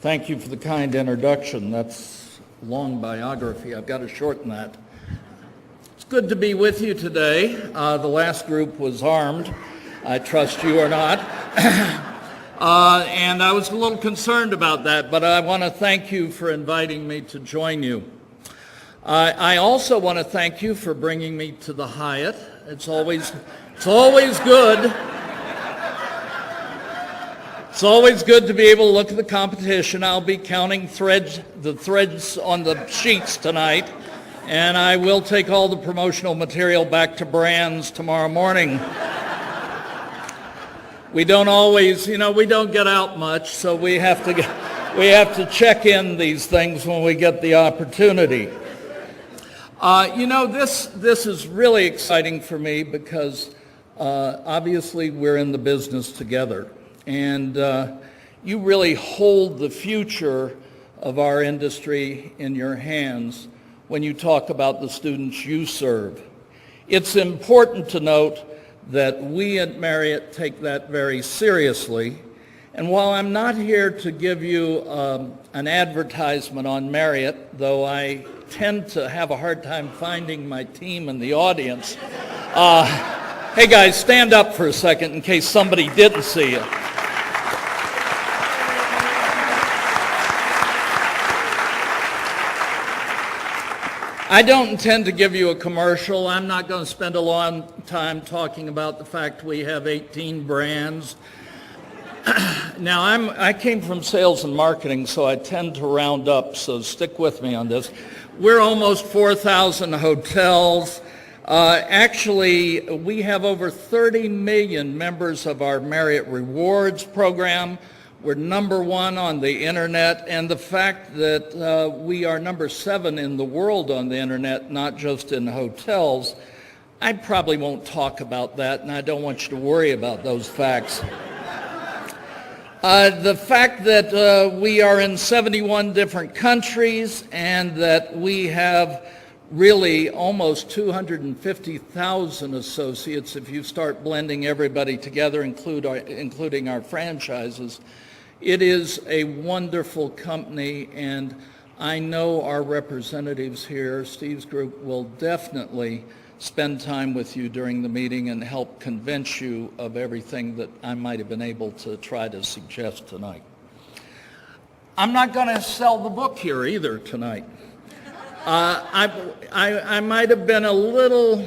Thank you for the kind introduction. That's a long biography. I've got to shorten that. It's good to be with you today. The last group was armed. I trust you are not. And I was a little concerned about that, but I want to thank you for inviting me to join you. I also want to thank you for bringing me to the Hyatt. It's always good. It's always good to be able to look at the competition. I'll be counting the threads on the sheets tonight, and I will take all the promotional material back to Brands tomorrow morning. We don't always, we don't get out much, so we have to check in these things when we get the opportunity. This is really exciting for me because obviously we're in the business together. And you really hold the future of our industry in your hands when you talk about the students you serve. It's important to note that we at Marriott take that very seriously. And while I'm not here to give you an advertisement on Marriott, though I tend to have a hard time finding my team in the audience, hey guys, stand up for a second in case somebody didn't see you. I don't intend to give you a commercial. I'm not going to spend a long time talking about the fact we have 18 brands. Now, I came from sales and marketing, so I tend to round up, so stick with me on this. We're almost 4,000 hotels. Actually, we have over 30 million members of our Marriott Rewards program. We're number one on the internet, and the fact that we are number 7 in the world on the internet, not just in hotels, I probably won't talk about that, and I don't want you to worry about those facts. The fact that we are in 71 different countries and that we have really almost 250,000 associates if you start blending everybody together, including our franchises. It is a wonderful company, and I know our representatives here, Steve's group, will definitely spend time with you during the meeting and help convince you of everything that I might have been able to try to suggest tonight. I'm not going to sell the book here either tonight. I might have been a little,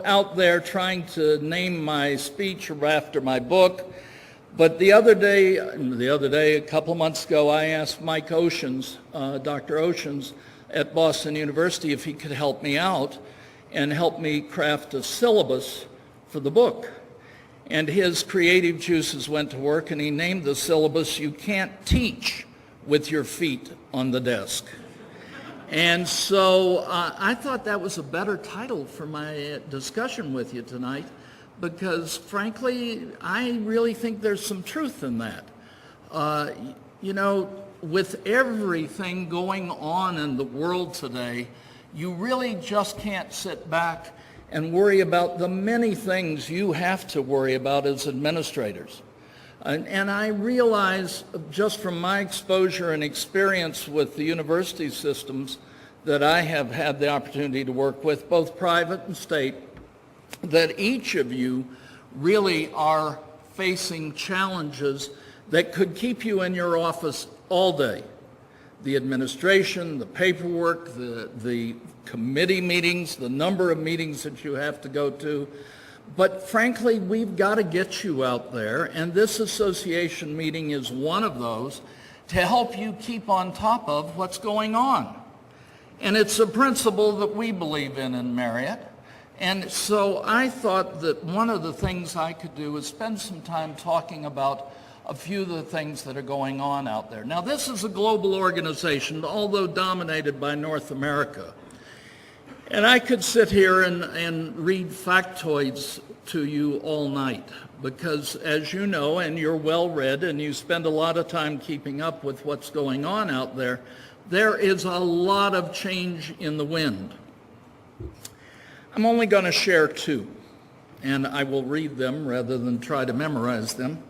out there trying to name my speech after my book. But the other day, a couple of months ago, I asked Mike Oceans, Dr. Oceans at Boston University, if he could help me out and help me craft a syllabus for the book. And his creative juices went to work, and he named the syllabus, "You Can't Teach with Your Feet on the Desk." And so I thought that was a better title for my discussion with you tonight, because frankly, I really think there's some truth in that. With everything going on in the world today, you really just can't sit back and worry about the many things you have to worry about as administrators. And I realize just from my exposure and experience with the university systems that I have had the opportunity to work with, both private and state, that each of you really are facing challenges that could keep you in your office all day. The administration, the paperwork, the committee meetings, the number of meetings that you have to go to. But frankly, we've got to get you out there, and this association meeting is one of those to help you keep on top of what's going on. And it's a principle that we believe in Marriott. And so I thought that one of the things I could do is spend some time talking about a few of the things that are going on out there. Now, this is a global organization, although dominated by North America. And I could sit here and read factoids to you all night because, as you know, and you're well read and you spend a lot of time keeping up with what's going on out there, there is a lot of change in the wind. I'm only going to share 2, and I will read them rather than try to memorize them.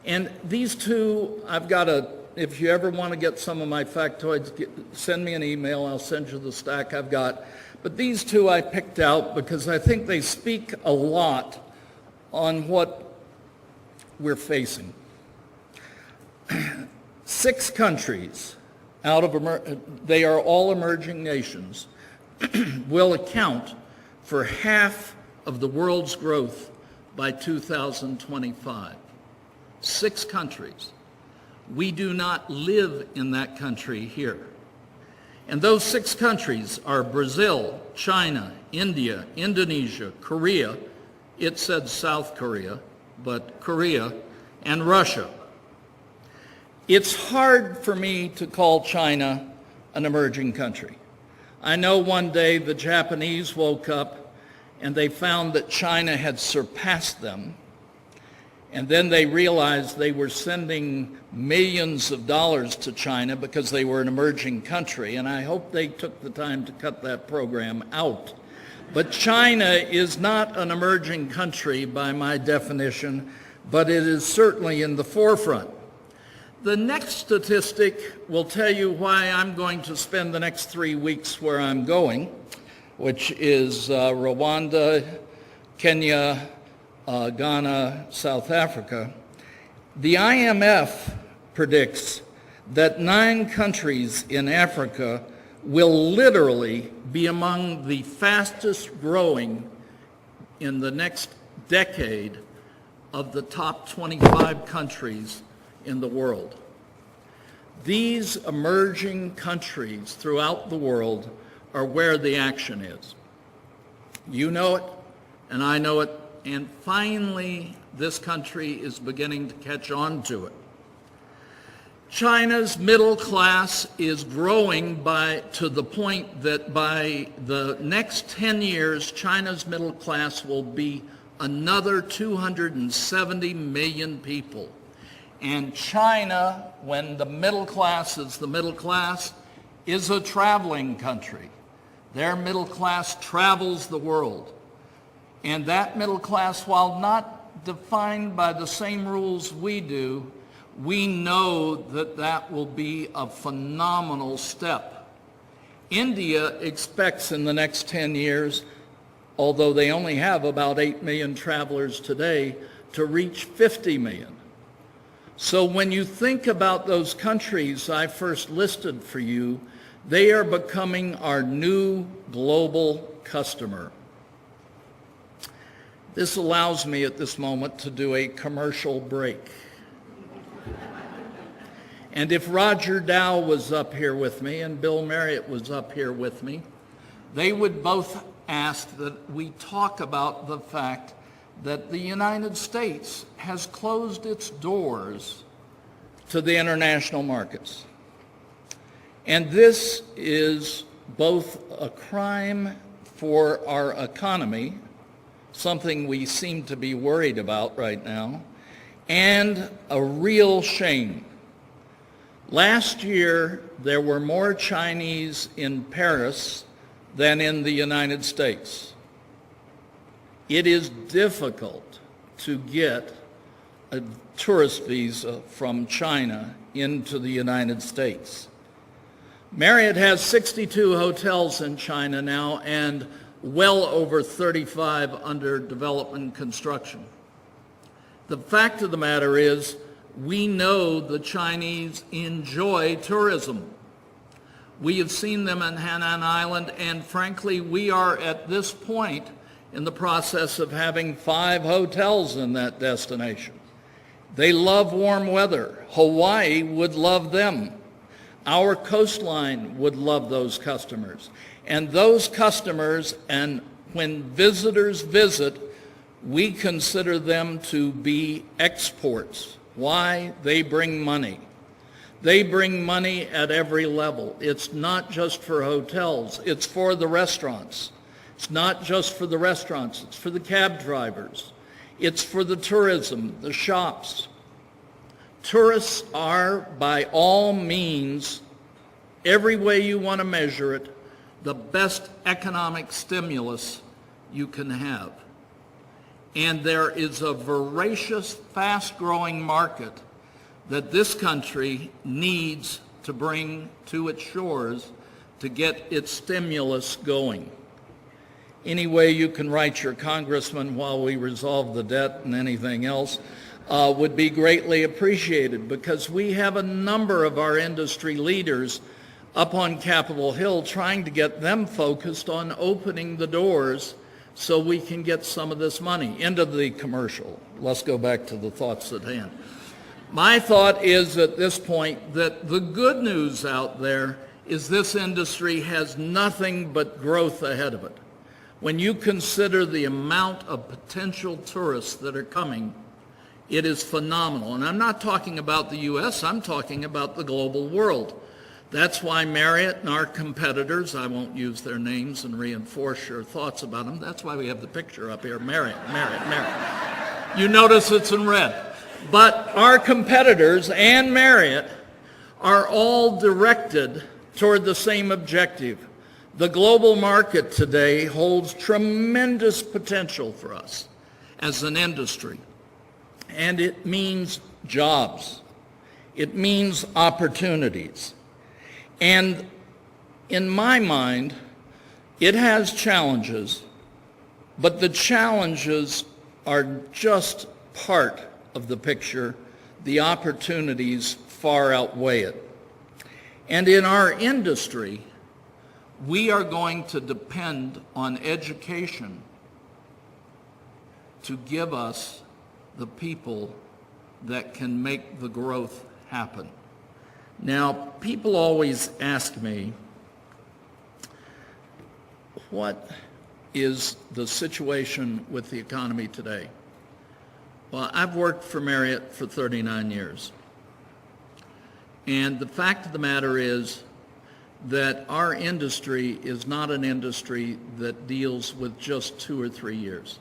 And these 2, I've got a If you ever want to get some of my factoids, send me an email. I'll send you the stack I've got. But these two I picked out because I think they speak a lot on what we're facing. 6 countries out of, they are all emerging nations, will account for half of the world's growth by 2025. 6 countries. We do not live in that country here. And those 6 countries are Brazil, China, India, Indonesia, Korea, it said South Korea, but Korea, and Russia. It's hard for me to call China an emerging country. I know one day the Japanese woke up and they found that China had surpassed them. And then they realized they were sending millions of dollars to China because they were an emerging country. And I hope they took the time to cut that program out. But China is not an emerging country by my definition, but it is certainly in the forefront. The next statistic will tell you why I'm going to spend the next 3 weeks where I'm going, which is Rwanda, Kenya, Ghana, South Africa. The IMF predicts that 9 countries in Africa will literally be among the fastest growing in the next decade of the top 25 countries in the world. These emerging countries throughout the world are where the action is. You know it, and I know it, and finally this country is beginning to catch on to it. China's middle class is growing to the point that by the next 10 years, China's middle class will be another 270 million people. And China, when the middle class is the middle class, is a traveling country. Their middle class travels the world. And that middle class, while not defined by the same rules we do, we know that that will be a phenomenal step. India expects in the next 10 years, although they only have about 8 million travelers today, to reach 50 million. So when you think about those countries I first listed for you, they are becoming our new global customer. This allows me at this moment to do a commercial break. And if Roger Dow was up here with me and Bill Marriott was up here with me, they would both ask that we talk about the fact that the United States has closed its doors to the international markets. And this is both a crime for our economy, something we seem to be worried about right now, and a real shame. Last year, there were more Chinese in Paris than in the United States. It is difficult to get a tourist visa from China into the United States. Marriott has 62 hotels in China now and well over 35 under development and construction. The fact of the matter is, we know the Chinese enjoy tourism. We have seen them in Hainan Island, and frankly, we are at this point in the process of having 5 hotels in that destination. They love warm weather. Hawaii would love them. Our coastline would love those customers. And those customers, and when visitors visit, we consider them to be exports. Why? They bring money. They bring money at every level. It's not just for hotels, it's for the restaurants. It's not just for the restaurants, it's for the cab drivers. It's for the tourism, the shops. Tourists are, by all means, every way you want to measure it, the best economic stimulus you can have. And there is a voracious, fast-growing market that this country needs to bring to its shores to get its stimulus going. Any way you can write your congressman while we resolve the debt and anything else would be greatly appreciated, because we have a number of our industry leaders up on Capitol Hill trying to get them focused on opening the doors so we can get some of this money into the commercial. Let's go back to the thoughts at hand. My thought is at this point that the good news out there is this industry has nothing but growth ahead of it. When you consider the amount of potential tourists that are coming, it is phenomenal. And I'm not talking about the U.S., I'm talking about the global world. That's why Marriott and our competitors, I won't use their names and reinforce your thoughts about them, that's why we have the picture up here, Marriott. You notice it's in red. But our competitors and Marriott are all directed toward the same objective. The global market today holds tremendous potential for us as an industry. And it means jobs. It means opportunities. And in my mind, it has challenges, but the challenges are just part of the picture. The opportunities far outweigh it. And in our industry, we are going to depend on education to give us the people that can make the growth happen. Now, people always ask me, what is the situation with the economy today? Well, I've worked for Marriott for 39 years. And the fact of the matter is that our industry is not an industry that deals with just 2 or 3 years.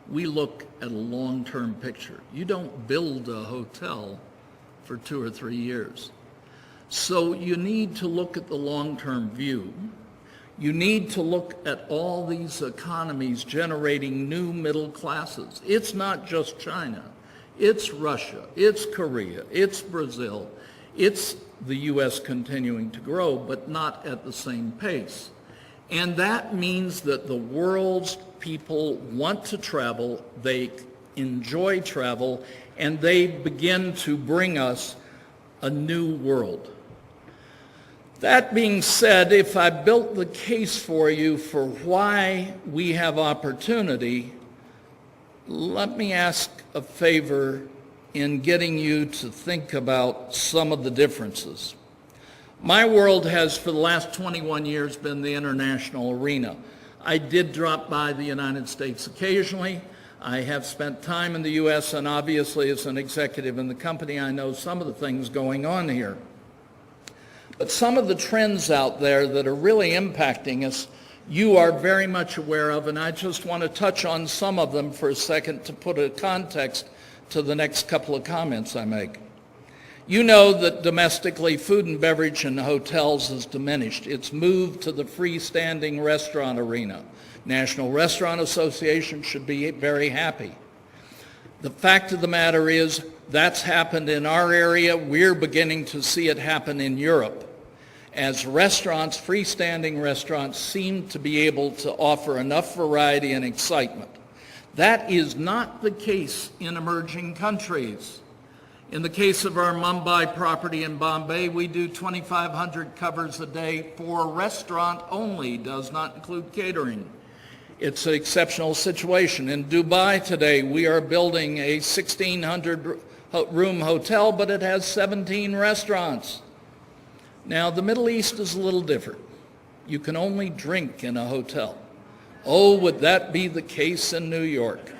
We look at a long-term picture. You don't build a hotel for 2 or 3 years. So you need to look at the long-term view. You need to look at all these economies generating new middle classes. It's not just China. It's Russia. It's Korea. It's Brazil. It's the U.S. continuing to grow, but not at the same pace. And that means that the world's people want to travel, they enjoy travel, and they begin to bring us a new world. That being said, if I built the case for you for why we have opportunity, let me ask a favor in getting you to think about some of the differences. My world has, for the last 21 years, been the international arena. I did drop by the United States occasionally. I have spent time in the U.S., and obviously as an executive in the company, I know some of the things going on here. But some of the trends out there that are really impacting us, you are very much aware of, and I just want to touch on some of them for a second to put a context to the next couple of comments I make. You know that domestically, food and beverage in hotels has diminished. It's moved to the freestanding restaurant arena. National Restaurant Association should be very happy. The fact of the matter is that's happened in our area. We're beginning to see it happen in Europe, as restaurants, freestanding restaurants, seem to be able to offer enough variety and excitement. That is not the case in emerging countries. In the case of our Mumbai property in Bombay, we do 2,500 covers a day for restaurant only, does not include catering. It's an exceptional situation. In Dubai today, we are building a 1,600-room hotel, but it has 17 restaurants. Now, the Middle East is a little different. You can only drink in a hotel. Oh, would that be the case in New York?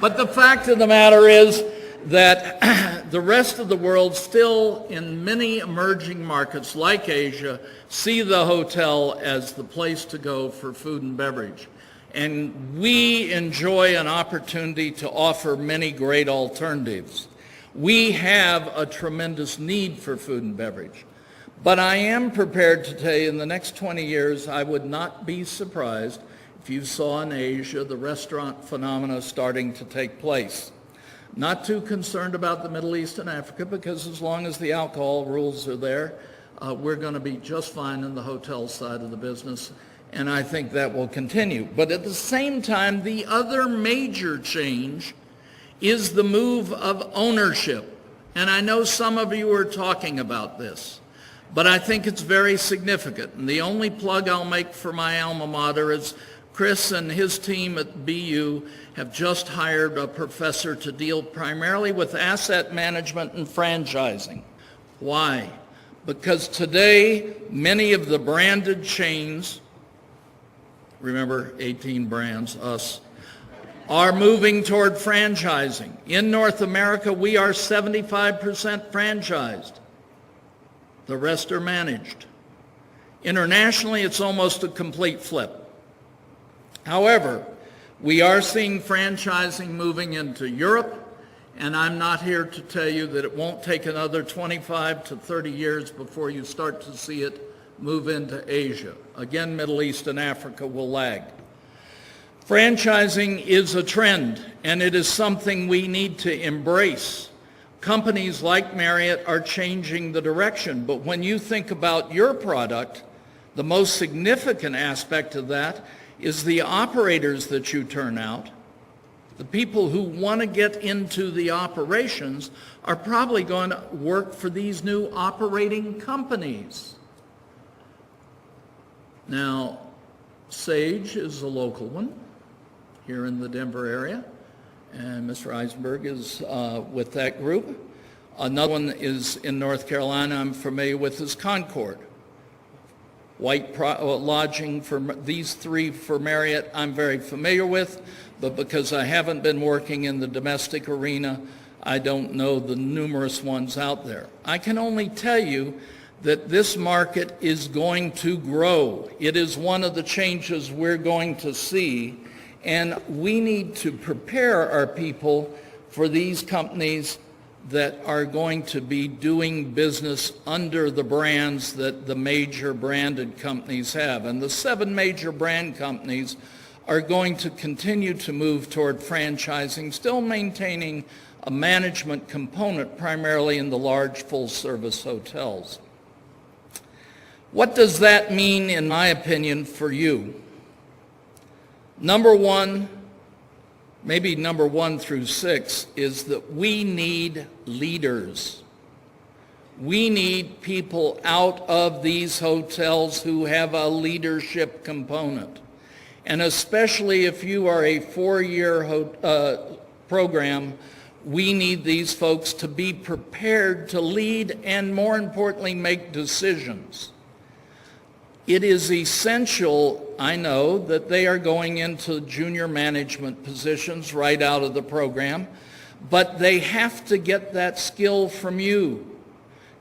But the fact of the matter is that the rest of the world still, in many emerging markets like Asia, see the hotel as the place to go for food and beverage. And we enjoy an opportunity to offer many great alternatives. We have a tremendous need for food and beverage. But I am prepared to tell you in the next 20 years, I would not be surprised if you saw in Asia the restaurant phenomena starting to take place. Not too concerned about the Middle East and Africa, because as long as the alcohol rules are there, we're going to be just fine in the hotel side of the business, and I think that will continue. But at the same time, the other major change is the move of ownership. And I know some of you are talking about this, but I think it's very significant. And the only plug I'll make for my alma mater is Chris and his team at BU have just hired a professor to deal primarily with asset management and franchising. Why? Because today, many of the branded chains, remember 18 brands, us, are moving toward franchising. In North America, we are 75% franchised. The rest are managed. Internationally, it's almost a complete flip. However, we are seeing franchising moving into Europe, and I'm not here to tell you that it won't take another 25 to 30 years before you start to see it move into Asia. Again, Middle East and Africa will lag. Franchising is a trend, and it is something we need to embrace. Companies like Marriott are changing the direction, but when you think about your product, the most significant aspect of that is the operators that you turn out. The people who want to get into the operations are probably going to work for these new operating companies. Now, Sage is a local one here in the Denver area, and Mr. Eisenberg is with that group. Another one is in North Carolina I'm familiar with is Concord. White lodging for these three for Marriott I'm very familiar with, but because I haven't been working in the domestic arena, I don't know the numerous ones out there. I can only tell you that this market is going to grow. It is one of the changes we're going to see, and we need to prepare our people for these companies that are going to be doing business under the brands that the major branded companies have. And the 7 major brand companies are going to continue to move toward franchising, still maintaining a management component primarily in the large full-service hotels. What does that mean, in my opinion, for you? Number one, maybe number 1 through 6, is that we need leaders. We need people out of these hotels who have a leadership component. And especially if you are a 4-year program, we need these folks to be prepared to lead and, more importantly, make decisions. It is essential, I know, that they are going into junior management positions right out of the program, but they have to get that skill from you.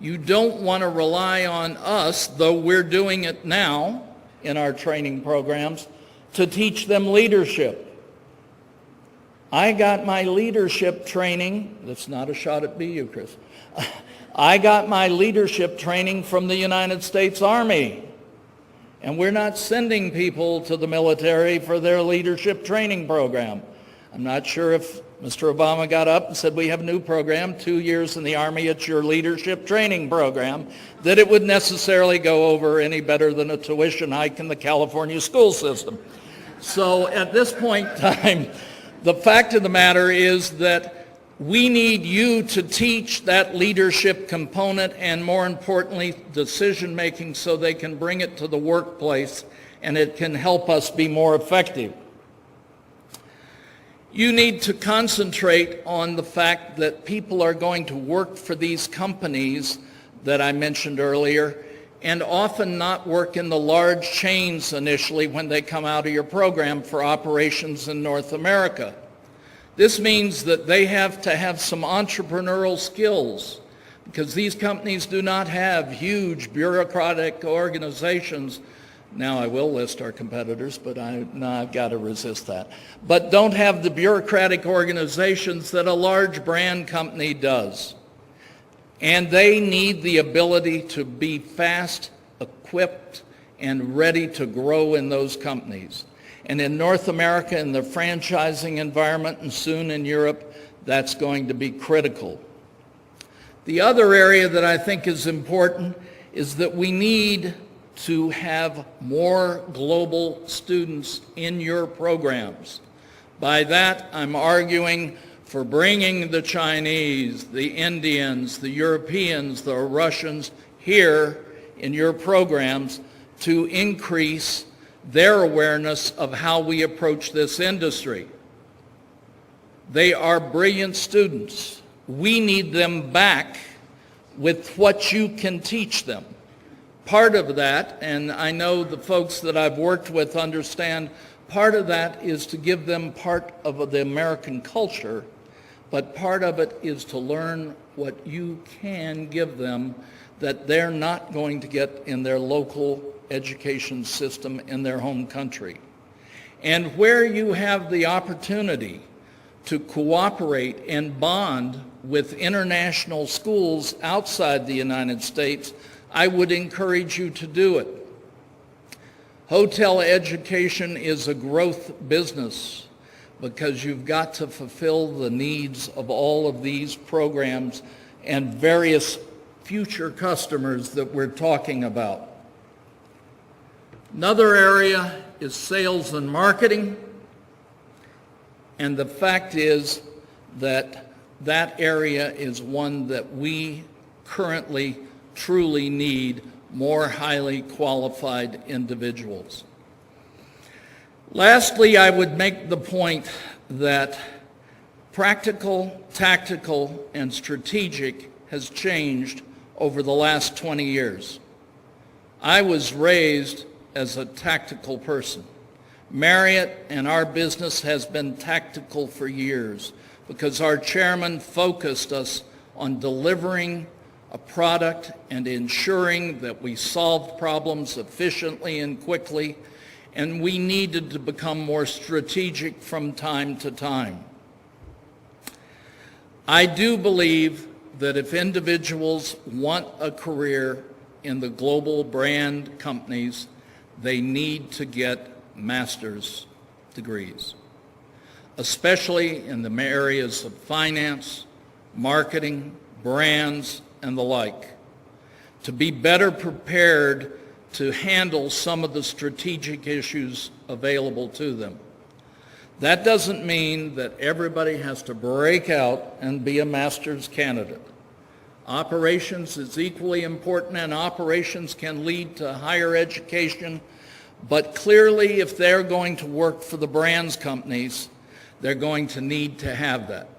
You don't want to rely on us, though we're doing it now in our training programs, to teach them leadership. I got my leadership training, that's not a shot at BU, Chris. I got my leadership training from the United States Army. And we're not sending people to the military for their leadership training program. I'm not sure if Mr. Obama got up and said, we have a new program, 2 years in the Army, it's your leadership training program, that it would necessarily go over any better than a tuition hike in the California school system. So at this point in time, the fact of the matter is that we need you to teach that leadership component and, more importantly, decision-making so they can bring it to the workplace and it can help us be more effective. You need to concentrate on the fact that people are going to work for these companies that I mentioned earlier and often not work in the large chains initially when they come out of your program for operations in North America. This means that they have to have some entrepreneurial skills because these companies do not have huge bureaucratic organizations. Now I will list our competitors, but I've got to resist that. But don't have the bureaucratic organizations that a large brand company does. And they need the ability to be fast, equipped, and ready to grow in those companies. And in North America, in the franchising environment, and soon in Europe, That's going to be critical. The other area that I think is important is that we need to have more global students in your programs. By that, I'm arguing for bringing the Chinese, the Indians, the Europeans, the Russians here in your programs to increase their awareness of how we approach this industry. They are brilliant students. We need them back with what you can teach them. Part of that, and I know the folks that I've worked with understand, part of that is to give them part of the American culture, but part of it is to learn what you can give them that they're not going to get in their local education system in their home country. And where you have the opportunity to cooperate and bond with international schools outside the United States, I would encourage you to do it. Hotel education is a growth business because you've got to fulfill the needs of all of these programs and various future customers that we're talking about. Another area is sales and marketing, and the fact is that that area is one that we currently truly need more highly qualified individuals. Lastly, I would make the point that practical, tactical, and strategic has changed over the last 20 years. I was raised as a tactical person. Marriott and our business has been tactical for years because our chairman focused us on delivering a product and ensuring that we solved problems efficiently and quickly, and we needed to become more strategic from time to time. I do believe that if individuals want a career in the global brand companies, they need to get master's degrees, especially in the areas of finance, marketing, brands, and the like, to be better prepared to handle some of the strategic issues available to them. That doesn't mean that everybody has to break out and be a master's candidate. Operations is equally important, and operations can lead to higher education, but clearly if they're going to work for the brands companies, they're going to need to have that.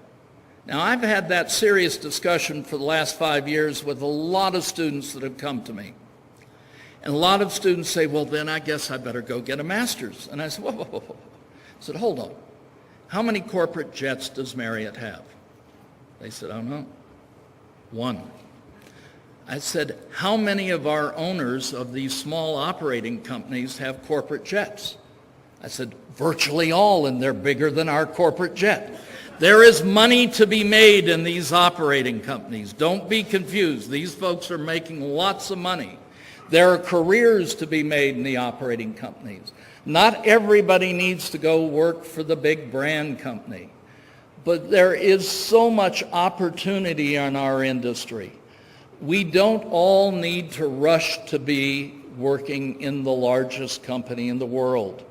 Now, I've had that serious discussion for the last 5 years with a lot of students that have come to me. And a lot of students say, well, then I guess I better go get a master's. And I said, whoa, whoa, whoa, whoa. I said, hold on. How many corporate jets does Marriott have? They said, I don't know. 1. I said, how many of our owners of these small operating companies have corporate jets? I said, virtually all, and they're bigger than our corporate jet. There is money to be made in these operating companies. Don't be confused. These folks are making lots of money. There are careers to be made in the operating companies. Not everybody needs to go work for the big brand company. But there is so much opportunity in our industry. We don't all need to rush to be working in the largest company in the world.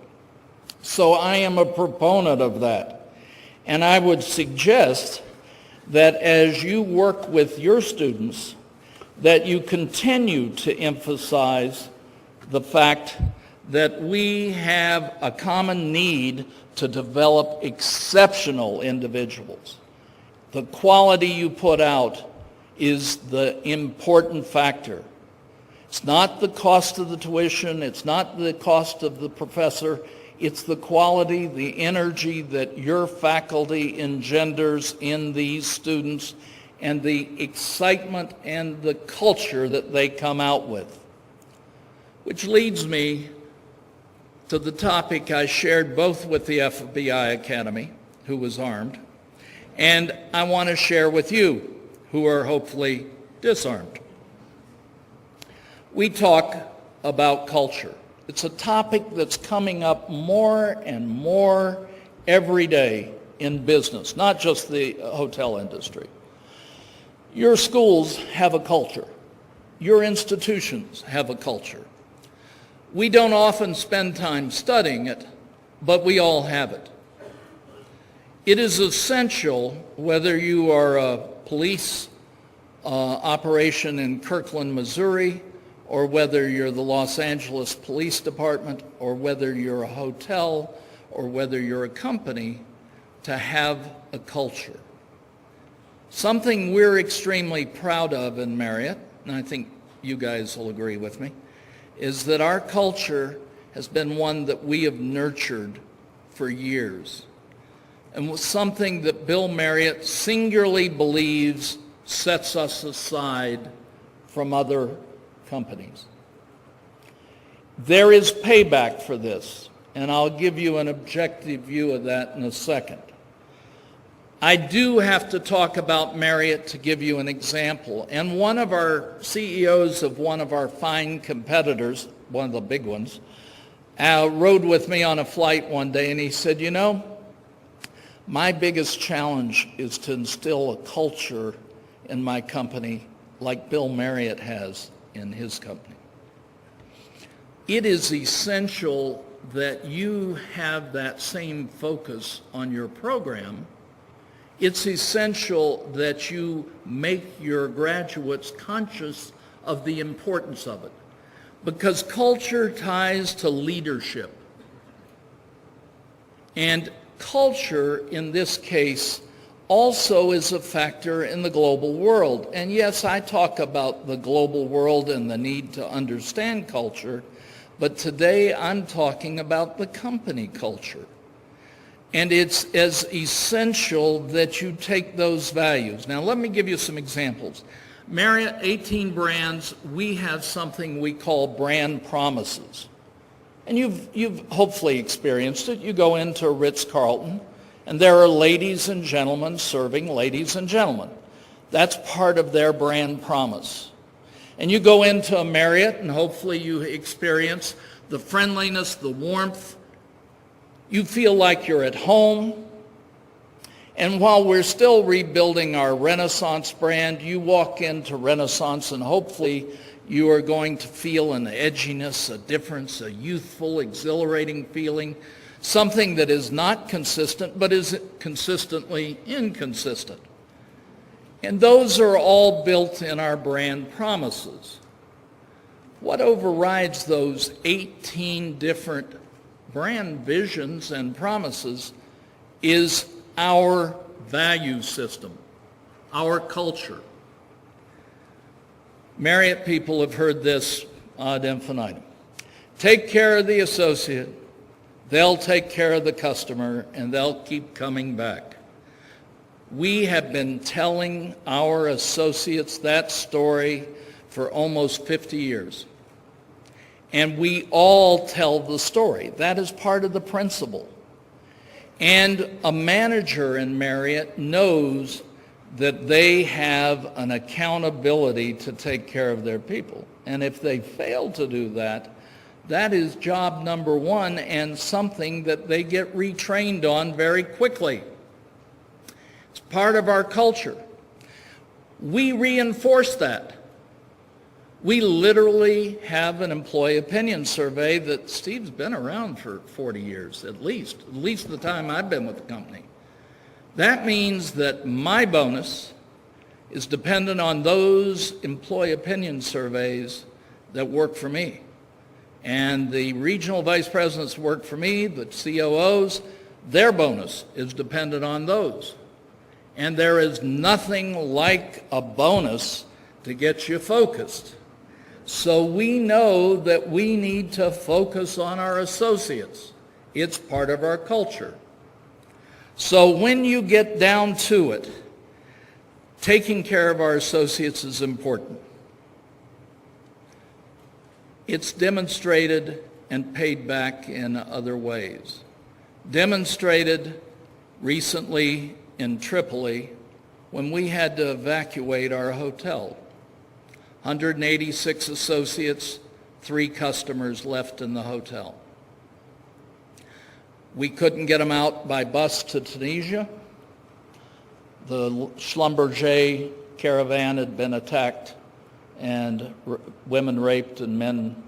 So I am a proponent of that. And I would suggest that as you work with your students, that you continue to emphasize the fact that we have a common need to develop exceptional individuals. The quality you put out is the important factor. It's not the cost of the tuition, it's not the cost of the professor, it's the quality, the energy that your faculty engenders in these students and the excitement and the culture that they come out with. Which leads me to the topic I shared both with the FBI Academy, who was armed, and I want to share with you, who are hopefully disarmed. We talk about culture. It's a topic that's coming up more and more every day in business, not just the hotel industry. Your schools have a culture. Your institutions have a culture. We don't often spend time studying it, but we all have it. It is essential whether you are a police operation in Kirkland, Missouri, or whether you're the Los Angeles Police Department, or whether you're a hotel, or whether you're a company, to have a culture. Something we're extremely proud of in Marriott, and I think you guys will agree with me, is that our culture has been one that we have nurtured for years, and was something that Bill Marriott singularly believes sets us aside from other companies. There is payback for this, and I'll give you an objective view of that in a second. I do have to talk about Marriott to give you an example. And one of our CEOs of one of our fine competitors, one of the big ones, rode with me on a flight one day, and he said, you know, my biggest challenge is to instill a culture in my company like Bill Marriott has in his company. It is essential that you have that same focus on your program. It's essential that you make your graduates conscious of the importance of it, because culture ties to leadership. And culture, in this case, also is a factor in the global world. And yes, I talk about the global world and the need to understand culture, but today I'm talking about the company culture. And it's as essential that you take those values. Now, let me give you some examples. Marriott, 18 brands, we have something we call brand promises. And you've hopefully experienced it. You go into a Ritz-Carlton, and there are ladies and gentlemen serving ladies and gentlemen. That's part of their brand promise. And you go into a Marriott, and hopefully you experience the friendliness, the warmth. You feel like you're at home. And while we're still rebuilding our Renaissance brand, you walk into Renaissance, and hopefully you are going to feel an edginess, a difference, a youthful, exhilarating feeling, something that is not consistent, but is consistently inconsistent. And those are all built in our brand promises. What overrides those 18 different brand visions and promises is our value system, our culture. Marriott people have heard this ad infinitum. Take care of the associate, they'll take care of the customer, and they'll keep coming back. We have been telling our associates that story for almost 50 years. And we all tell the story. That is part of the principle. And a manager in Marriott knows that they have an accountability to take care of their people. And if they fail to do that, that is job number one, and something that they get retrained on very quickly. It's part of our culture. We reinforce that. We literally have an employee opinion survey that Steve's been around for 40 years, at least the time I've been with the company. That means that my bonus is dependent on those employee opinion surveys that work for me. And the regional vice presidents work for me, the COOs, their bonus is dependent on those. And there is nothing like a bonus to get you focused. So we know that we need to focus on our associates. It's part of our culture. So when you get down to it, taking care of our associates is important. It's demonstrated and paid back in other ways. Demonstrated recently in Tripoli when we had to evacuate our hotel. 186 associates, 3 customers left in the hotel. We couldn't get them out by bus to Tunisia. The Schlumberger caravan had been attacked and women raped and men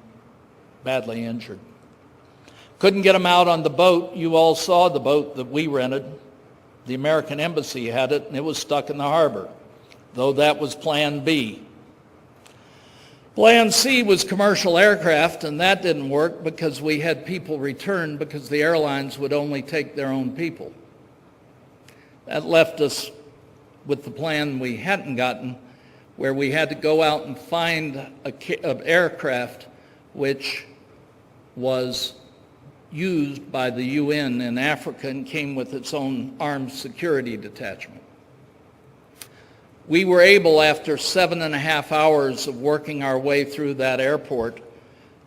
badly injured. Couldn't get them out on the boat. You all saw the boat that we rented. The American Embassy had it, and it was stuck in the harbor, though that was Plan B. Plan C was commercial aircraft, and that didn't work because we had people returned because the airlines would only take their own people. That left us with the plan we hadn't gotten, where we had to go out and find an aircraft which was used by the UN in Africa and came with its own armed security detachment. We were able, after 7.5 hours of working our way through that airport,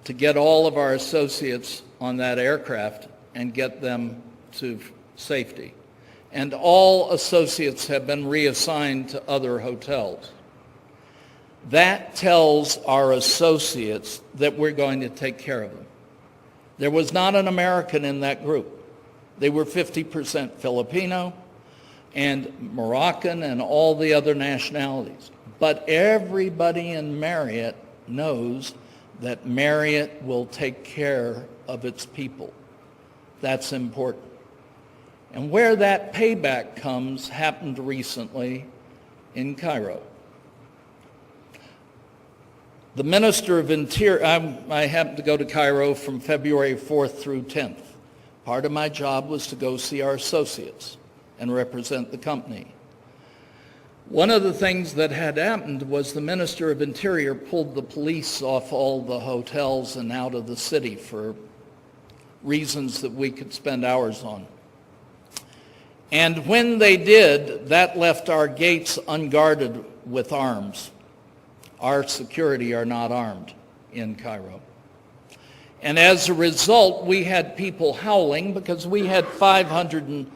to get all of our associates on that aircraft and get them to safety. And all associates have been reassigned to other hotels. That tells our associates that we're going to take care of them. There was not an American in that group. They were 50% Filipino and Moroccan and all the other nationalities. But everybody in Marriott knows that Marriott will take care of its people. That's important. And where that payback comes happened recently in Cairo. The Minister of Interior, I happened to go to Cairo from February 4th through 10th. Part of my job was to go see our associates and represent the company. One of the things that had happened was the Minister of Interior pulled the police off all the hotels and out of the city for reasons that we could spend hours on. And when they did, that left our gates unguarded with arms. Our security are not armed in Cairo. And as a result, we had people howling because we had 500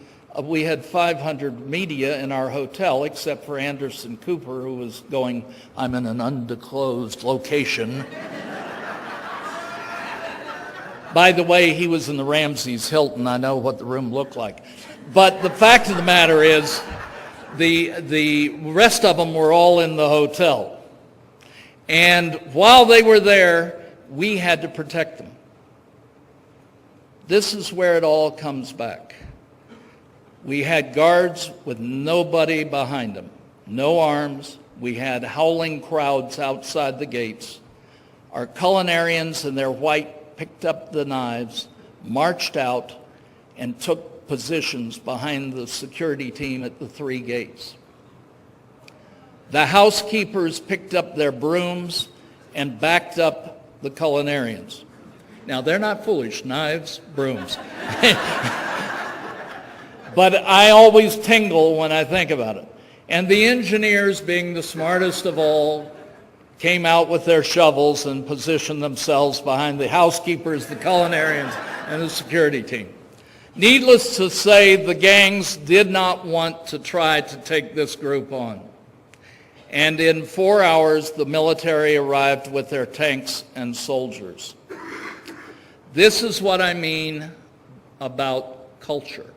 media in our hotel, except for Anderson Cooper, who was going, I'm in an undisclosed location. By the way, he was in the Ramses Hilton. I know what the room looked like. But the fact of the matter is, the rest of them were all in the hotel. And while they were there, we had to protect them. This is where it all comes back. We had guards with nobody behind them, no arms. We had howling crowds outside the gates. Our culinarians in their white picked up the knives, marched out, and took positions behind the security team at the 3 gates. The housekeepers picked up their brooms and backed up the culinarians. Now, they're not foolish, knives, brooms. But I always tingle when I think about it. And the engineers, being the smartest of all, came out with their shovels and positioned themselves behind the housekeepers, the culinarians, and the security team. Needless to say, the gangs did not want to try to take this group on. And in 4 hours, the military arrived with their tanks and soldiers. This is what I mean about culture.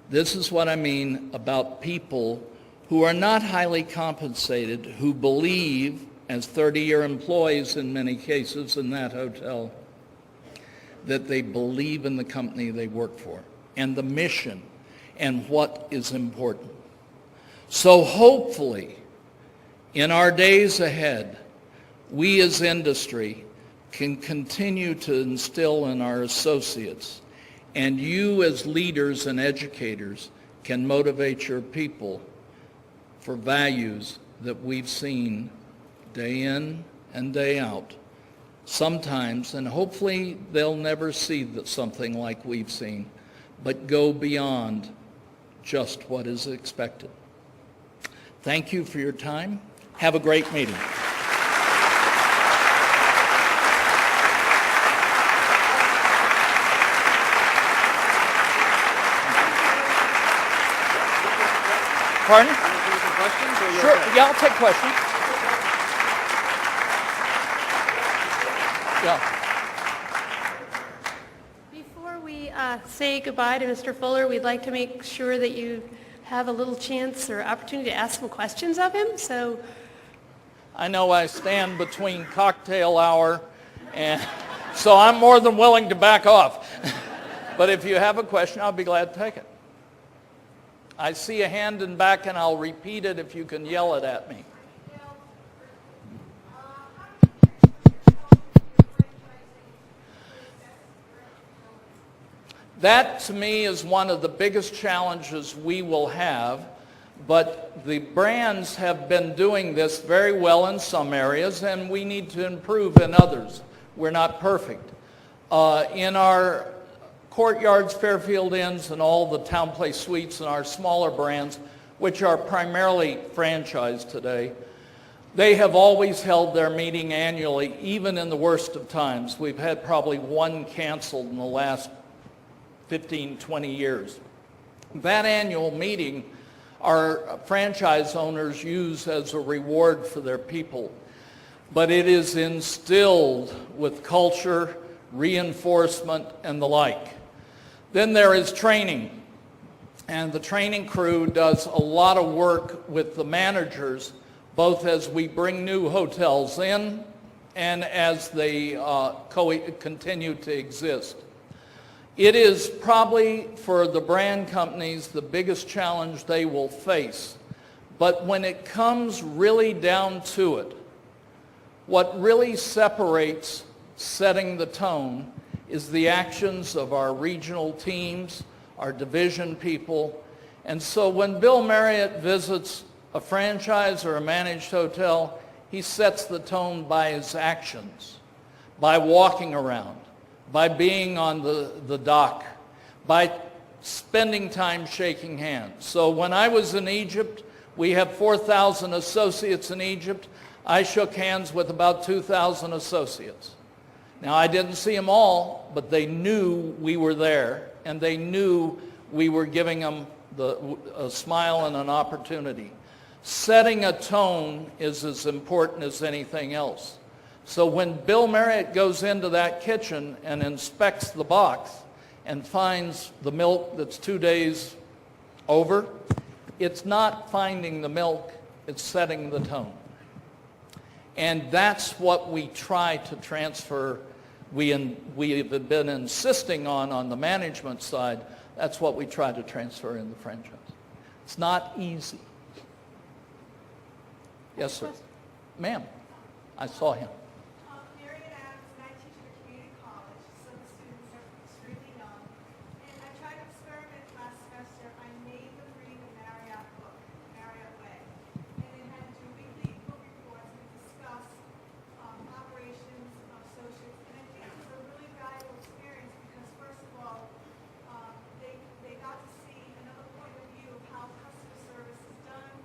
This is what I mean about people who are not highly compensated, who believe, as 30-year employees in many cases in that hotel, that they believe in the company they work for and the mission and what is important. So hopefully, in our days ahead, we as industry can continue to instill in our associates, and you as leaders and educators can motivate your people for values that we've seen day in and day out. Sometimes, and hopefully they'll never see something like we've seen, but go beyond just what is expected. Thank you for your time. Have a great meeting. Pardon? Sure. Yeah, I'll take questions. Yeah. Before we say goodbye to Mr. Fuller, we'd like to make sure that you have a little chance or opportunity to ask some questions of him. So I know I stand between cocktail hour, and so I'm more than willing to back off. But if you have a question, I'll be glad to take it. I see a hand in back, and I'll repeat it if you can yell it at me. That, to me, is one of the biggest challenges we will have, but the brands have been doing this very well in some areas, and we need to improve in others. We're not perfect. In our Courtyards, Fairfield Inns, and all the Town Place Suites and our smaller brands, which are primarily franchised today, they have always held their meeting annually, even in the worst of times. We've had probably one canceled in the last 15, 20 years. That annual meeting, our franchise owners use as a reward for their people. But it is instilled with culture, reinforcement, and the like. Then there is training. And the training crew does a lot of work with the managers, both as we bring new hotels in and as they continue to exist. It is probably, for the brand companies, the biggest challenge they will face. But when it comes really down to it, what really separates setting the tone is the actions of our regional teams, our division people. And so when Bill Marriott visits a franchise or a managed hotel, he sets the tone by his actions, by walking around, by being on the dock, by spending time shaking hands. So when I was in Egypt, we have 4,000 associates in Egypt. I shook hands with about 2,000 associates. Now, I didn't see them all, but they knew we were there, and they knew we were giving them a smile and an opportunity. Setting a tone is as important as anything else. So when Bill Marriott goes into that kitchen and inspects the box and finds the milk that's 2 days over, it's not finding the milk, it's setting the tone. And that's what we try to transfer. We have been insisting on the management side. That's what we try to transfer in the franchise. It's not easy. Yes, sir. Ma'am, I saw him. Marriott Adams, and I teach at a community college, so the students are extremely young. And I tried to experiment last semester. I made them read the Marriott book, Marriott Way. And it had to do weekly book reports and discuss operations of associates. And I think it was a really valuable experience because, first of all, they got to see another point of view of how customer service is done,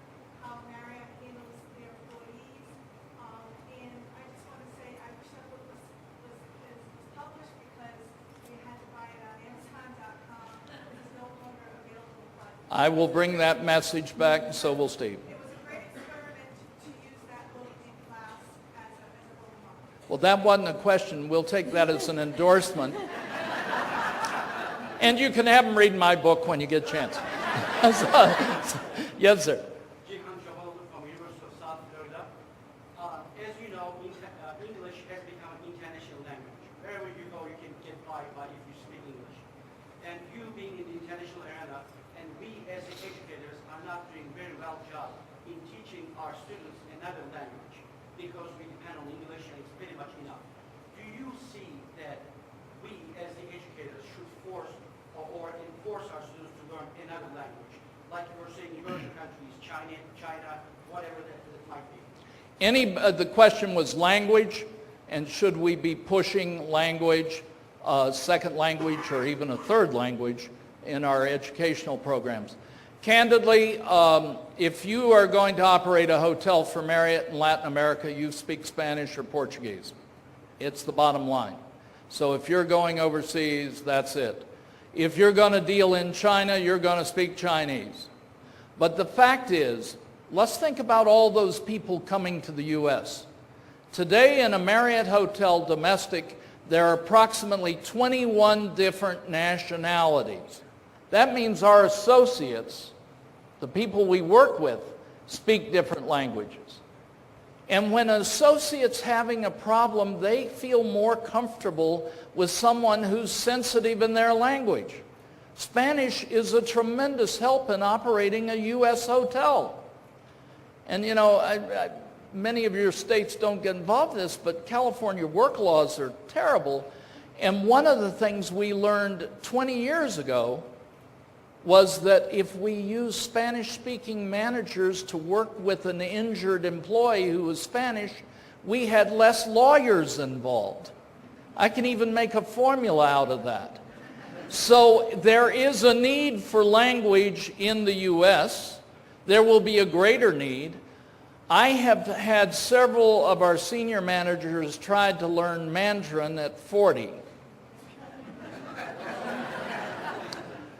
how Marriott handles their employees. And I just want to say, I wish that book was published because you had to buy it on Amazon.com. It is no longer available. But I will bring that message back, and so will Steve. it was a great experiment to use that book in class as a book model. Well, that wasn't a question. We'll take that as an endorsement. And you can have them read my book when you get a chance. Yes, sir. From University of South Florida. As you know, English has become an international language. Wherever you go, you can get by if you speak English. And you being in the international arena, and we as educators are not doing very well job in teaching our students another language because we depend on English and it's pretty much enough. Do you see that we as the educators should force or enforce our students to learn another language? Like you were saying, emerging countries, China, whatever that might be. The question was language, and should we be pushing language, second language, or even a third language in our educational programs? Candidly, if you are going to operate a hotel for Marriott in Latin America, you speak Spanish or Portuguese. It's the bottom line. So if you're going overseas, that's it. If you're going to deal in China, you're going to speak Chinese. But the fact is, let's think about all those people coming to the U.S. Today in a Marriott hotel domestic, there are approximately 21 different nationalities. That means our associates, the people we work with, speak different languages. And when an associate's having a problem, they feel more comfortable with someone who's sensitive in their language. Spanish is a tremendous help in operating a U.S. hotel. And you know, many of your states don't get involved in this, but California work laws are terrible. And one of the things we learned 20 years ago was that if we use Spanish-speaking managers to work with an injured employee who was Spanish, we had less lawyers involved. I can even make a formula out of that. So there is a need for language in the U.S. There will be a greater need. I have had several of our senior managers try to learn Mandarin at 40.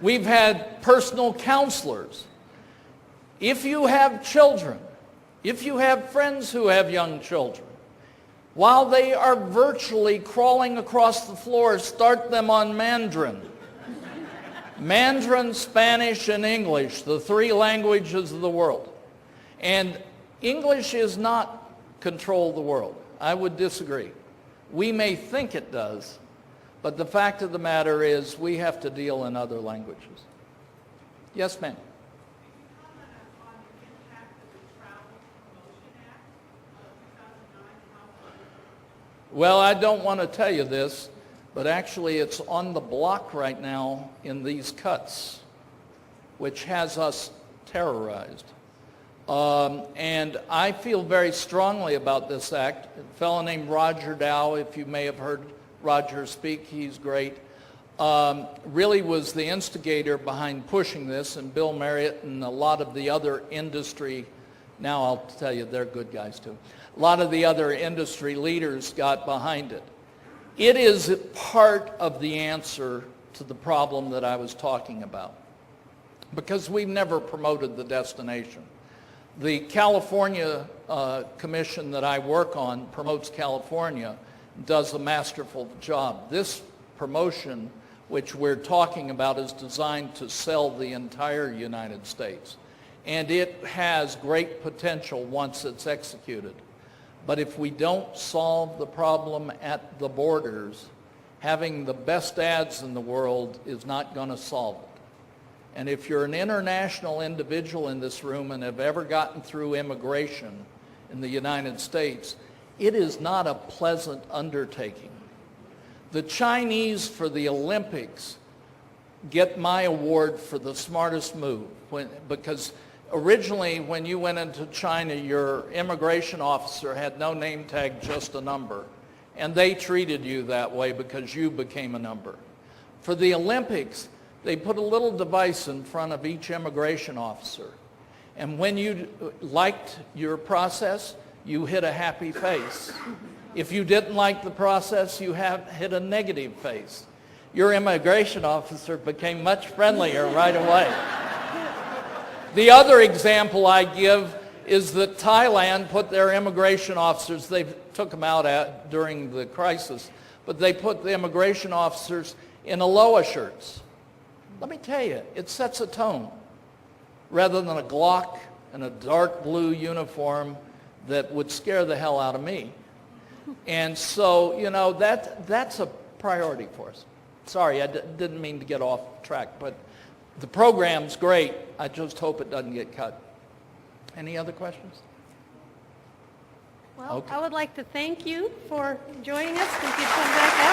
We've had personal counselors. If you have children, if you have friends who have young children, while they are virtually crawling across the floor, start them on Mandarin. Mandarin, Spanish, and English, the three languages of the world. And English is not control the world. I would disagree. We may think it does, but the fact of the matter is we have to deal in other languages. Yes, ma'am. Well, I don't want to tell you this, but actually it's on the block right now in these cuts, which has us terrorized. And I feel very strongly about this act. A fellow named Roger Dow, if you may have heard Roger speak, he's great, really was the instigator behind pushing this, and Bill Marriott and a lot of the other industry, now I'll tell you they're good guys too, a lot of the other industry leaders got behind it. It is part of the answer to the problem that I was talking about, because we've never promoted the destination. The California commission that I work on promotes California, does a masterful job. This promotion, which we're talking about, is designed to sell the entire United States. And it has great potential once it's executed. But if we don't solve the problem at the borders, having the best ads in the world is not going to solve it. And if you're an international individual in this room and have ever gotten through immigration in the United States, it is not a pleasant undertaking. The Chinese for the Olympics get my award for the smartest move, because originally when you went into China, your immigration officer had no name tag, just a number. And they treated you that way because you became a number. For the Olympics, they put a little device in front of each immigration officer. And when you liked your process, you hit a happy face. If you didn't like the process, you hit a negative face. Your immigration officer became much friendlier right away. The other example I give is that Thailand put their immigration officers, they took them out during the crisis, but they put the immigration officers in aloha shirts. Let me tell you, it sets a tone. Rather than a Glock and a dark blue uniform that would scare the hell out of me. And so, you know, that's a priority for us. Sorry, I didn't mean to get off track, but the program's great. I just hope it doesn't get cut. Any other questions? Well, Okay. I would like to thank you for joining us. If you'd come back up.